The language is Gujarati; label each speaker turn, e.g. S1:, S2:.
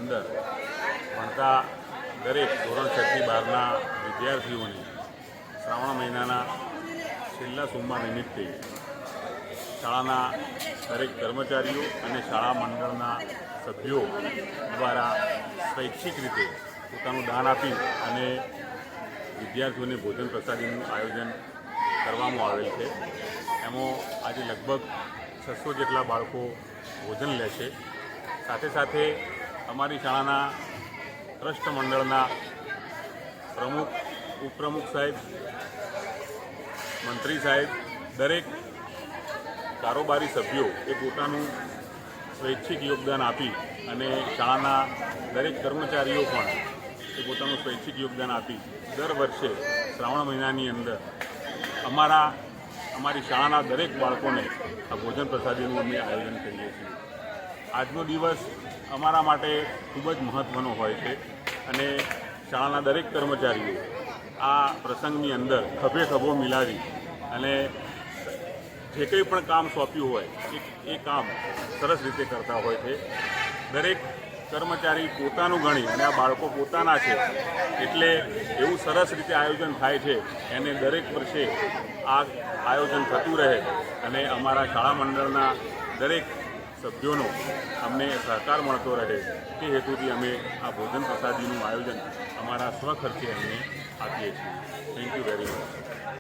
S1: અંદર ભણતા દરેક ધોરણ 6 થી 12ના વિદ્યાર્થીઓને શ્રાવણ મહિનાના છેલ્લા સોમવાર નિમિત્તે શાળાના દરેક કર્મચારીઓ અને શાળા મંડળના સભ્યો દ્વારા સ્વૈચ્છિક રીતે પોતાનું દાન આપી અને વિદ્યાર્થીઓને ભોજન પ્રસાદીનું આયોજન કરવામાં આવેલ છે। એમાં આજે લગભગ 600 જેટલા બાળકો ભોજન લેશે। સાથે સાથે અમારી શાળાના ટ્રસ્ટ મંડળના પ્રમુખ, ઉપપ્રમુખ સાહેબ, મંત્રી સાહેબ, દરેક કારોબારી સભ્યો એ પોતાનું સ્વૈચ્છિક યોગદાન આપી અને શાળાના દરેક કર્મચારીઓ પણ એ પોતાનું સ્વૈચ્છિક યોગદાન આપી દર વર્ષે શ્રાવણ મહિનાની અંદર અમારી શાળાના દરેક બાળકોને આ ભોજન પ્રસાદીનું અમે આયોજન કરીએ છીએ। આજનો દિવસ અમારા માટે ખૂબ જ મહત્ત્વનો હોય છે અને શાળાના દરેક કર્મચારીઓ આ પ્રસંગની અંદર ખભે ખભો મિલાવી અને જે કંઈ પણ કામ સોંપ્યું હોય એ કામ સરસ રીતે કરતા હોય છે। દરેક કર્મચારી પોતાનું ગણી અને આ બાળકો પોતાના છે એટલે એવું સરસ રીતે આયોજન થાય છે। એને દરેક વર્ષે આ આયોજન થતું રહે અને અમારા શાળા મંડળના દરેક સભ્યોનો અમને સહકાર મળતો રહે તે હેતુથી અમે આ ભોજન પ્રસાદીનું આયોજન અમારા સ્વખર્ચે અમને આપીએ છીએ। Thank you very much.